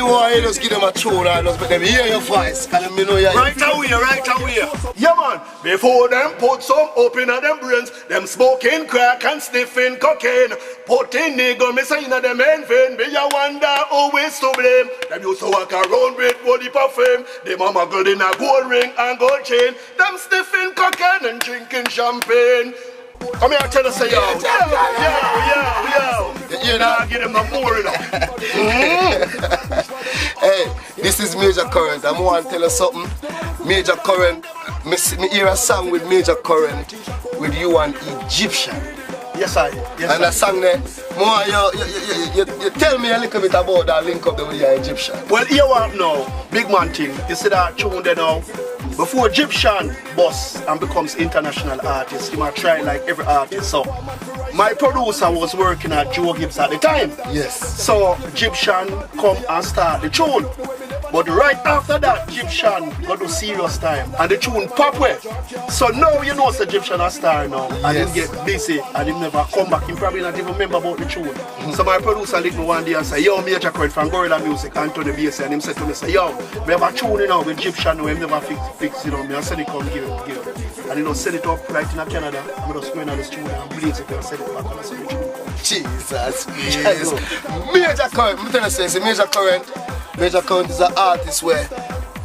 want you just give them a tune and just make them hear your voice. Cause them know you. Right away. Yeah man, before them put some up in them brains, them smoking crack and sniffing cocaine. Putting nigga me say inna them main vein. Me a wonder who is to blame. Them used to walk around with body perfume. Them a muggled in a gold ring and gold chain. Them sniffing cocaine and drinking champagne. Come here, tell us, say yo. You know, give them no more, you know. Hey, this is Major Current. I want to tell you something. Major Current, me hear a song with Major Current with you and Egyptian. Yes, I. And the song there, more you tell me a little bit about that link up there with your Egyptian. Well, here what now, big man thing. You see that tune there now? Before Egyptian bust and becomes international artist, he might try like every artist. So my producer was working at Joe Gibbs at the time. Yes. So Egyptian come and start the tune. But right after that, Egyptian got to serious time and the tune pop way. So now you know Egyptian a star now. And Yes. he get busy and he never come back. He probably not even remember about the tune. So my producer linked me one day and say, yo, Major Current from Gorilla Music, Anthony Basie, and him said to me, say, yo, we have a tune you know with Egyptian now, he never fix it on me. I said he come give it. And he don't set it up right in Canada. I'm just going on the studio and blaze it and set it back and I said the tune come. Jesus. Major Current, I'm telling you, Major Current is an artist where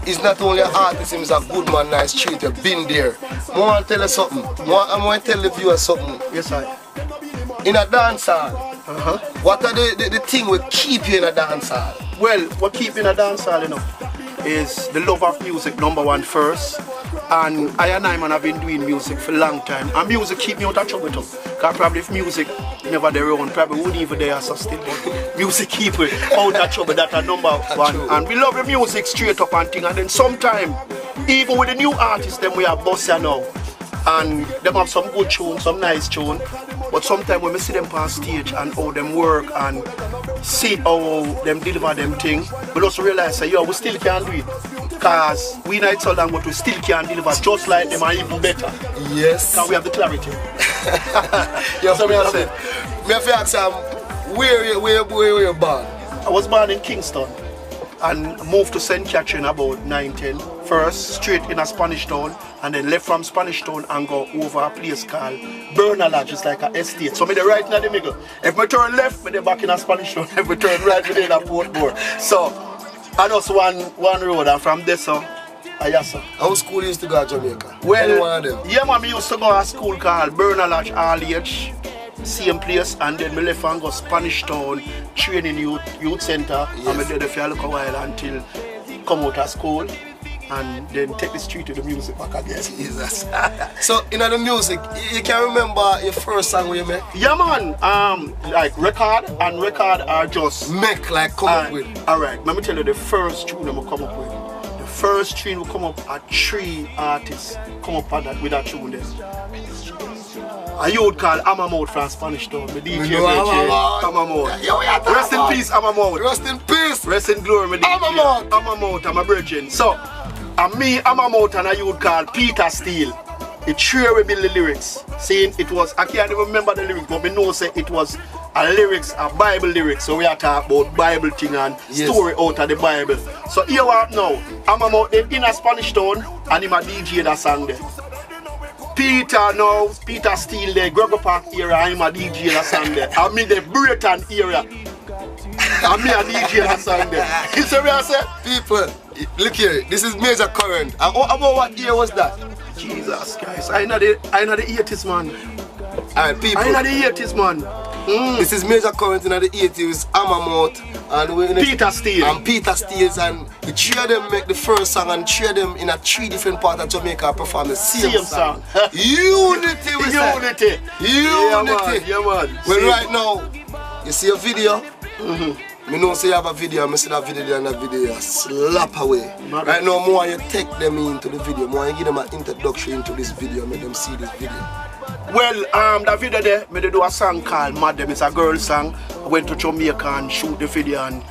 he's not only an artist, he's a good man, nice street, you've been there. I want to tell you something. I want to tell the viewers something. Yes, I. In a dance hall, what are the thing will keep you in a dance hall? Well, what keep in a dance hall, you know, is the love of music, number one first. And I and I man have been doing music for a long time. And music keep me out of trouble too. Because probably if music never their own, probably wouldn't even there so still. But music keep me out of trouble, that's a number one. True. And we love the music straight up and thing. And then sometime, even with the new artists, them we are bossa now. And them have some good tune, some nice tune. But sometimes when we see them on stage and how them work and see how them deliver them thing, we also realize that yo, we still can do it. Because we know it's so long, but we still can deliver just like them and even better. Yes. Because we have the clarity. Yo, So me I say, me have to ask where you born? I was born in Kingston and moved to St. Catherine about 19. First, straight in a Spanish town, and then left from Spanish town and go over a place called Burner Lodge. It's like an estate. So me dey right in the middle. If I turn left, me dey back in a Spanish town. If I turn right, me dey in a Portmore. So I just one road, and from there, so yes, sir. How school used to go to Jamaica? Well, Any one of them? yeah, man, me used to go to a school called Burner Lodge, all age, same place, and then me left and go Spanish Town, training youth center, Yes. and me did there for a little while until come out of school, and then take the street to the music back again. Jesus. So, in the music, you can remember your first song you make? Yeah, man, like record are just Make, like, come up with. Alright, let me tell you the first tune I'm come up with. The first tune will come up at 3 artists come up with that tune there. A youth called Amamout from Spanish Town. The DJ know Amamout. Amamout. Rest in peace, Amamout. Rest in peace. Rest in glory, my DJ. Amamout. Amamout, I'm a virgin. So, and me, Amamout, and a youth called Peter Steele. It sure will be the lyrics. Saying it was, I can't even remember the lyrics, but we know say it was a Bible lyrics. So we are talking about Bible thing and story out of the Bible. So here we are now. Amamout in a Spanish Town, and him a DJ that song there. Peter Steele there, Gregor Park area, I'm a DJ that song there. I'm in the Breton area. I'm me a DJ that song there. You see what I said? People, look here, this is Major Current. And about what year was that? Jesus Christ, I know the 80s, man. Alright, people. I know the 80s, man. This is Major Current in the 80s, Amamout, and Peter Steele. And Peter Steele, and the 3 of them make the first song, and 3 of them in a 3 different parts of Jamaica perform the same song. Unity, we say. Unity. Yeah, man. Well, right now, you see a video? Me know say you have a video, I see that video and that video slap away. Right now, more you take them into the video, more you give them an introduction into this video, make them see this video. Well, that video there, me do a song called Madam. It's a girl song. I went to Jamaica and shoot the video and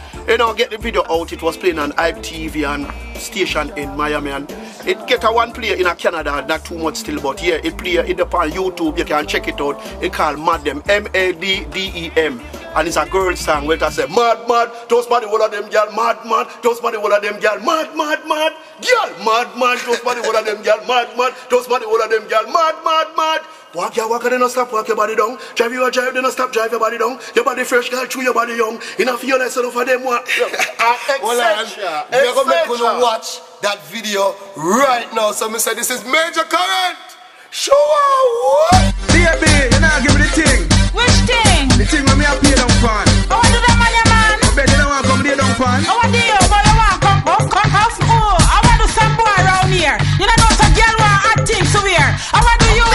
get the video out. It was playing on Hype TV and station in Miami, and it get a one player in Canada, not too much still, but yeah, it play it up on YouTube. You can check it out. It called Madam, M-A-D-D-E-M. and it's a girl song where I say mad mad, toast by the whole of them girl, mad mad, toast by the whole of them girl, mad mad mad, girl, mad mad, toast by the whole of them girl, mad mad, toast by the whole of them girl, mad mad mad. Walk your walk, then no stop, walk your body down. Drive your drive, then no stop, drive your body down. Your body fresh, girl, chew your body young. Enough feel like enough for them what? Etc. We're gonna make you watch that video right now. So me say this is Major Current. Show what? Baby, you now give me the thing. Which thing? The thing when me a pay down fan. I want to do that man, your man. I bet you don't want to come lay down fan. I want to do, but you want to come house. Oh, I want to do some boy around here. You don't know some girl want hot things to wear. I want to do you.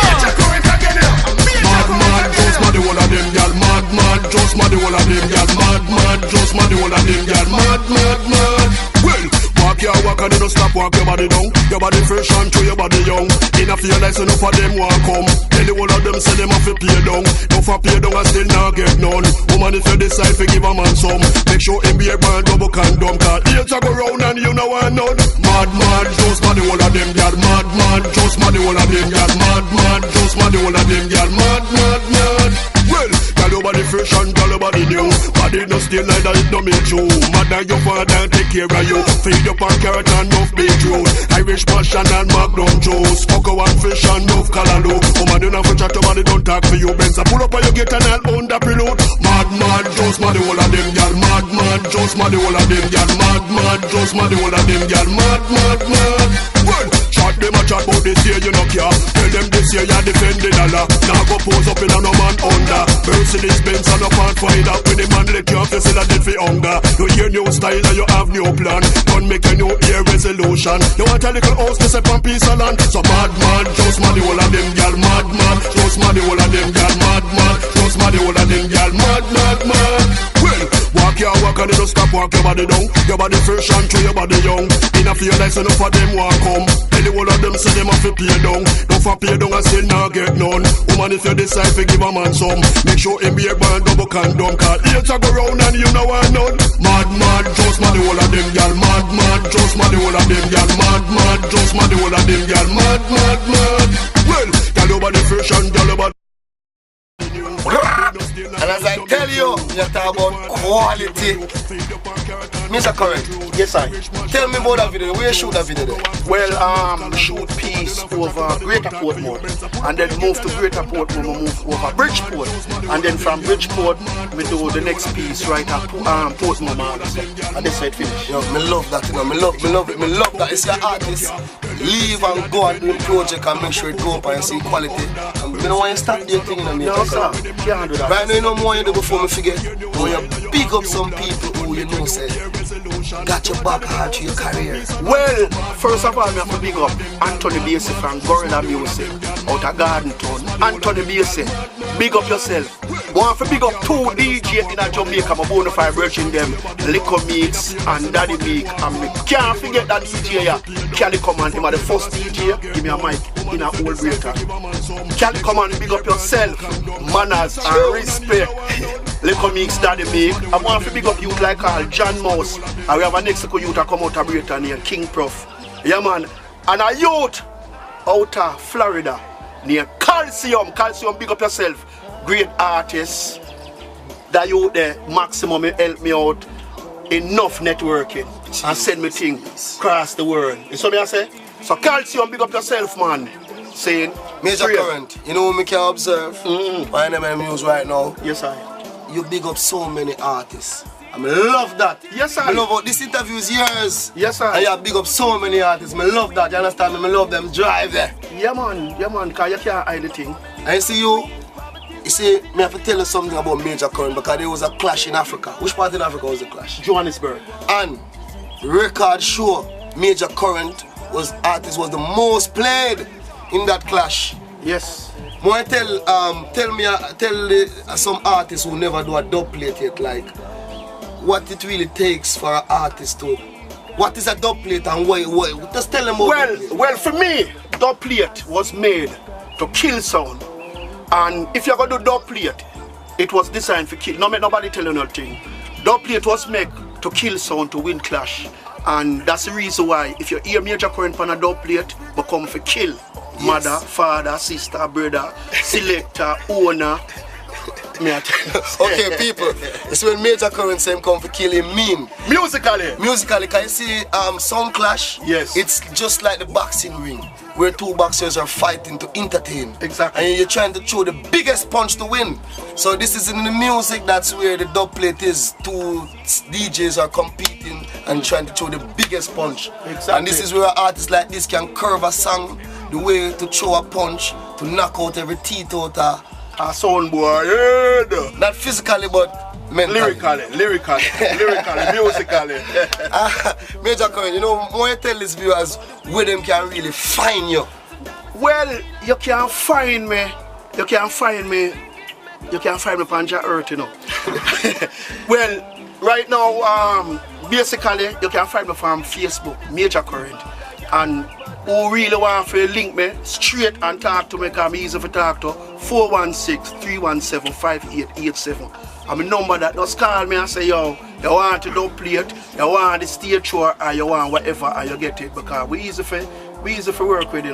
Mad mad, just mad the whole of them girl, mad mad, just mad the whole of them girl, mad mad, just mad the whole of them girl, mad mad mad. Well, walk your walk and don't stop, walk your body down. Your body fresh and to your body young. In a feel like enough of them want come. Tell the whole of them say them have to pay down. Don't for pay down and still not get none. Woman if you decide to give a man some, make sure him be a brand double condom. Cause heels a go round and you know want none. Mad mad, just mad the whole of them girl, mad mad, just mad the whole of them girl, mad mad, just mad the whole of them girl, mad mad mad. Well, girl your body fresh and girl your body new. Body no stay like that, it no make you. Mad than your father take care of you. Feed up on carrot and enough beetroot. Irish passion and magnum juice. Cocoa and fish and enough callaloo. Woman you not for chat, your body don't talk for you. Benz pull up on your gate and I'll own the prelude. Mad mad, just mad the whole of them girl. Mad mad, just mad the whole of them girl. Mad mad, just mad the whole of them girl. Mad mad mad. Well, chat them a chat about this year you no care. Tell them this year you defend the dollar. Now go pose up in a no man under. Mercedes Benz and a Pathfinder. When the man let you off, you still a dead for hunger. You hear new style and you have new plan. Don't make a new year resolution. You want a little house to set on peace of land. So mad mad, just mad the whole of them girl. Mad mad, just mad the whole of them girl. Mad mad, just mad the whole of them girl. Mad mad mad. Well, walk your walk and don't stop, walk your body down. Your body fresh and to your body young. In a feel like enough of them want come. Tell the whole of them say them have to pay down. Don't for pay down and still not get none. Woman if you decide to give a man some, make sure him be a brand double condom. Cause heels a go round and you know want none. Mad mad, just mad the whole of them girl. Mad mad, just mad the whole of them girl. Mad mad, just mad the whole of them girl. Mad mad mad. Well, girl your body fresh and girl your body. And as I tell you, you talk about quality. Mr. Current, Yes I. tell me about that video. Where you shoot that video there? Well, shoot piece over Greater Portmore, and then move to Greater Portmore, move over Bridgeport, and then from Bridgeport we do the next piece right at Portmore, and this side finish. Yo, me love that, you know. Me love it. Me love that. It's your artist. Leave and go and do the project and make sure it go up and see quality. And you know when you start doing things in the No sir, can't do that. right now you know more you do before me forget. When you pick up some people who you know say got your back hard to your career. Well, first of all, I have to big up Anthony Basie from Gorilla Music out of Garden Town. Anthony Basie, big up yourself. Want to big up two DJs in Jamaica, my bona fide virgin them, Liquor Mix and Daddy Meek. And me can't forget that DJ here, Calico Man. Him are the first DJ, give me a mic in a old breaker. Calico Man, big up yourself, manners and respect. Liquor Mix, Daddy Meek. I want to big up youth like John Mouse. And we have a next youth that come out of Britain near King Prof. Yeah man. And a youth out of Florida near Calcium. Calcium, big up yourself. Great artists. That youth there, maximum help me out. Enough networking. And send me things across the world. You see what I say? So Calcium, big up yourself man. Saying Major Current, you know what me can observe? Why I'm news right now? Yes I. You big up so many artists. I love that. Yes, I. I love this interview is yours. Yes, sir. And you big up so many artists. I love that. You understand me? I love them drive there. Yeah, man, because you can't hide the thing. And you see, me have to tell you something about Major Current because there was a clash in Africa. Which part in Africa was the clash? Johannesburg. And record show, Major Current artist was the most played in that clash. Yes. More tell some artists who never do a dub plate yet, like what it really takes for an artist to. What is a dub plate and why? Just tell them about Well, for me, dub plate was made to kill sound. And if you're gonna do dub plate, it was designed for kill. No make nobody tell you nothing. Dub plate was made to kill sound, to win clash. And that's the reason why if you hear Major Current on a dub plate, become for kill. Mother, father, sister, brother, selector, owner, Me I tell you. Okay, people. It's when Major Current say him come for kill him mean. Musically, can you see Sound Clash? Yes. It's just like the boxing ring, where two boxers are fighting to entertain. Exactly. And you're trying to throw the biggest punch to win. So this is in the music, that's where the dub plate is. Two DJs are competing and trying to throw the biggest punch. Exactly. And this is where artists like this can curve a song, the way to throw a punch, to knock out every teeth out a sound boy, yeah. Not physically, but mentally. Lyrically, musically. Major Current, you know, when you tell these viewers where them can really find you. Well, you can find me on Panja Earth, you know. Well, right now, basically, you can find me from Facebook, Major Current. And who really want to link me straight and talk to me, because I'm easy to talk to, 416-317-5887. And my number that just call me and say, yo, you want to dub plate, you want the stage show, or you want whatever, and you get it, because we easy for work with it.